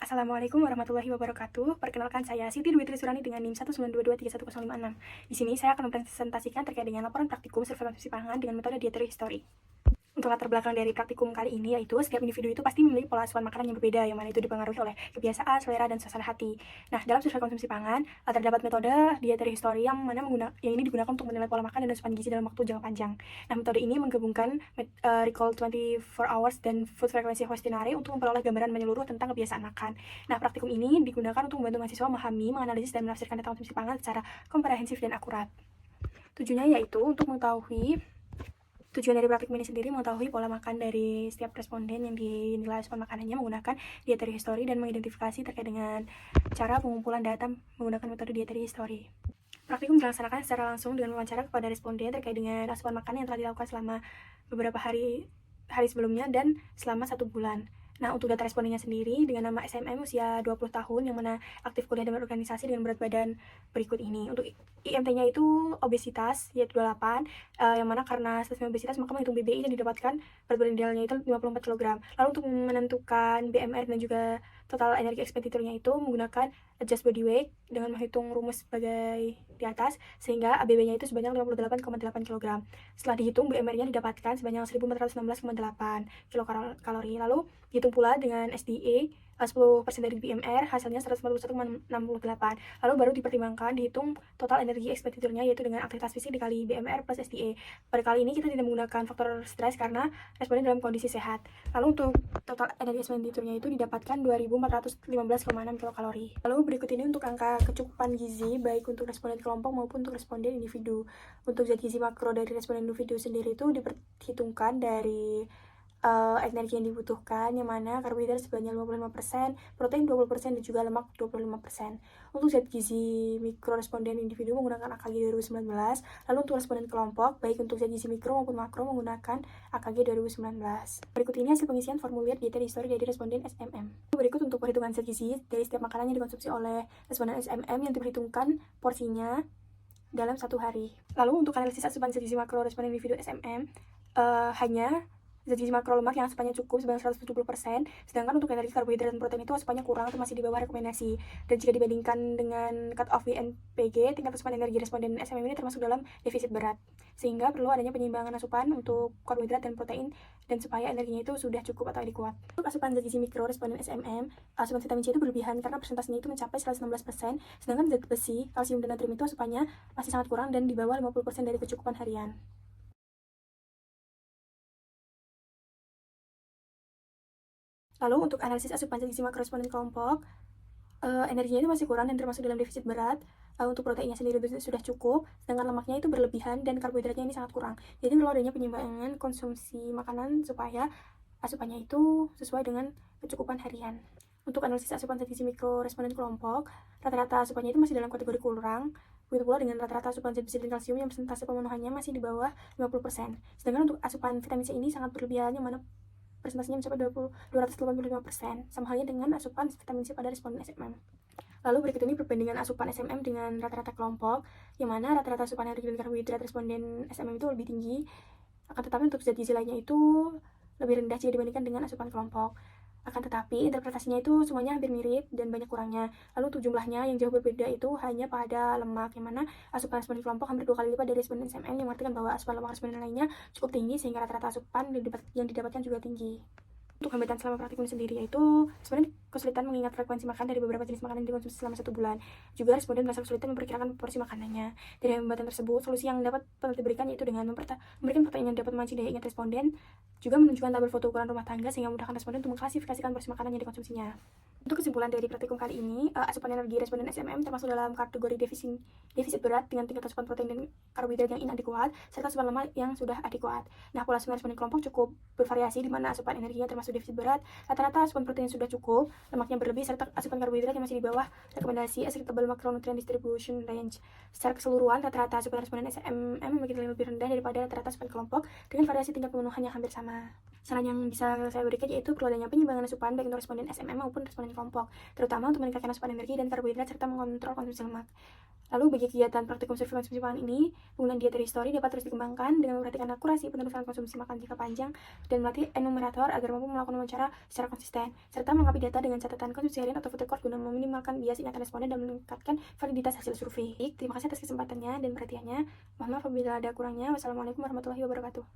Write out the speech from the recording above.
Assalamualaikum warahmatullahi wabarakatuh. Perkenalkan saya Siti Dwi Trisurani dengan NIM 192231056. Di sini saya akan mempresentasikan terkait dengan laporan praktikum survei konsumsi pangan dengan metode dietary history. Untuk latar belakang dari praktikum kali ini yaitu setiap individu itu pasti memiliki pola asupan makanan yang berbeda, yang mana itu dipengaruhi oleh kebiasaan, selera, dan suasana hati. Nah, dalam survei konsumsi pangan terdapat metode dietary history yang ini digunakan untuk menilai pola makan dan asupan gizi dalam waktu jangka panjang. Nah, metode ini menggabungkan recall 24 hours dan food frequency questionnaire untuk memperoleh gambaran menyeluruh tentang kebiasaan makan. Nah, praktikum ini digunakan untuk membantu mahasiswa memahami, menganalisis, dan menafsirkan data konsumsi pangan secara komprehensif dan akurat. Tujuannya yaitu untuk mengetahui Tujuan dari praktikum ini sendiri mengetahui pola makan dari setiap responden yang dinilai asupan makanannya menggunakan dietary history dan mengidentifikasi terkait dengan cara pengumpulan data menggunakan metode dietary history. Praktikum dilaksanakan secara langsung dengan wawancara kepada responden terkait dengan asupan makanan yang telah dilakukan selama beberapa hari sebelumnya dan selama 1 bulan. Nah, untuk data respondennya sendiri dengan nama SMM usia 20 tahun yang mana aktif kuliah dengan organisasi dengan berat badan berikut ini. Untuk IMT-nya itu obesitas yaitu 28, yang mana karena status obesitas maka menghitung BBI dan didapatkan berat badan idealnya itu 54 kg. Lalu untuk menentukan BMR dan juga total energi ekspenditurnya itu menggunakan adjust body weight dengan menghitung rumus sebagai di atas sehingga ABB-nya itu sebanyak 58,8 kg. Setelah dihitung BMR-nya didapatkan sebanyak 1416,8 kilokalori. Lalu dihitung pula dengan SDA 10% dari BMR hasilnya 141,68. Lalu baru dipertimbangkan dihitung total energi ekspenditurnya yaitu dengan aktivitas fisik dikali BMR plus SDA. Pada kali ini kita tidak menggunakan faktor stres karena responden dalam kondisi sehat. Lalu untuk total energi ekspenditurnya itu didapatkan 2415,6 kilokalori. Lalu berikut ini untuk angka kecukupan gizi baik untuk responden kelompok maupun untuk responden individu. Untuk zat gizi makro dari responden individu sendiri itu diperhitungkan dari energi yang dibutuhkan, yang mana karbohidrat sebanyak 55%, protein 20%, dan juga lemak 25%. Untuk zat gizi mikro responden individu menggunakan AKG 2019, lalu untuk responden kelompok, baik untuk zat gizi mikro maupun makro menggunakan AKG 2019. Berikut ini hasil pengisian formulir dietary history dari responden SMM. Berikut untuk perhitungan zat gizi dari setiap makanan yang dikonsumsi oleh responden SMM yang diperhitungkan porsinya dalam 1 hari. Lalu untuk analisis asupan zat gizi makro responden individu SMM, hanya zat gizi makro lemak yang asupannya cukup sebanyak 170%, sedangkan untuk energi karbohidrat dan protein itu asupannya kurang atau masih di bawah rekomendasi. Dan jika dibandingkan dengan cut-off BNPG, tingkat asupan energi responden SMM ini termasuk dalam defisit berat, sehingga perlu adanya penyimbangan asupan untuk karbohidrat dan protein dan supaya energinya itu sudah cukup atau adekuat. Untuk asupan zat gizi mikro responden SMM, asupan vitamin C itu berlebihan karena persentasenya itu mencapai 116%, sedangkan zat besi, kalsium, dan natrium itu asupannya masih sangat kurang dan di bawah 50% dari kecukupan harian. Lalu untuk analisis asupan zat gizi makro responden kelompok, energinya itu masih kurang dan termasuk dalam defisit berat. Untuk proteinnya sendiri sudah cukup, sedangkan lemaknya itu berlebihan dan karbohidratnya ini sangat kurang. Jadi perlu adanya penyimbangan konsumsi makanan supaya asupannya itu sesuai dengan kecukupan harian. Untuk analisis asupan zat gizi mikro responden kelompok, rata-rata asupannya itu masih dalam kategori kurang. Begitu pula dengan rata-rata asupan zat besi dan kalsium yang persentase pemenuhannya masih di bawah 50%. Sedangkan untuk asupan vitamin C ini sangat berlebihan, yang mana presentasinya mencapai 285%, sama halnya dengan asupan vitamin C pada responden SMM. Lalu berikut ini perbandingan asupan SMM dengan rata-rata kelompok, yang mana rata-rata asupan energi dan karbohidrat responden SMM itu lebih tinggi, akan tetapi untuk zat gizi lainnya itu lebih rendah jika dibandingkan dengan asupan kelompok. Akan tetapi interpretasinya itu semuanya hampir mirip dan banyak kurangnya. Lalu untuk jumlahnya yang jauh berbeda itu hanya pada lemak, yang mana asupan responden kelompok hampir 2 kali lipat dari responden SMM, yang mengartikan bahwa asupan lemak responden lainnya cukup tinggi sehingga rata-rata asupan yang didapatkan juga tinggi. Untuk hambatan selama praktikum sendiri yaitu sebenarnya kesulitan mengingat frekuensi makan dari beberapa jenis makanan yang dikonsumsi selama 1 bulan. Juga responden merasa kesulitan memperkirakan porsi makanannya. Dari hambatan tersebut, solusi yang dapat diberikan yaitu dengan memberikan protein yang dapat memancing daya ingat responden, juga menunjukkan tabel foto ukuran rumah tangga sehingga memudahkan responden untuk mengklasifikasikan porsi makanan yang dikonsumsinya. Untuk kesimpulan dari praktikum kali ini, asupan energi responden SMM termasuk dalam kategori defisit berat dengan tingkat asupan protein dan karbohidrat yang inadekuat, serta asupan lemak yang sudah adekuat. Nah, pola asupan responden kelompok cukup bervariasi, di mana asupan energinya termasuk defisit berat, rata-rata asupan protein sudah cukup, lemaknya berlebih, serta asupan karbohidrat yang masih di bawah rekomendasi acceptable macronutrient distribution range. Secara keseluruhan, rata-rata asupan responden SMM memiliki nilai lebih rendah daripada rata-rata asupan kelompok dengan variasi tingkat pemenuhan yang hampir sama. Saran yang bisa saya berikan yaitu perlu adanya penyimbangan asupan baik untuk responden SMM maupun responden kelompok, terutama untuk meningkatkan asupan energi dan karbohidrat serta mengontrol konsumsi lemak. Lalu bagi kegiatan praktikum survei konsumsi pangan ini, penggunaan dietary history dapat terus dikembangkan dengan memperhatikan akurasi penelusuran konsumsi makan jangka panjang dan melatih enumerator agar mampu melakukan wawancara secara konsisten, serta melengkapi data dengan catatan konsumsi harian atau food record guna meminimalkan bias ingatan responden dan meningkatkan validitas hasil survei. Terima kasih atas kesempatannya dan perhatiannya. Mohon maaf apabila ada kurangnya. Wassalamualaikum warahmatullahi wabarakatuh.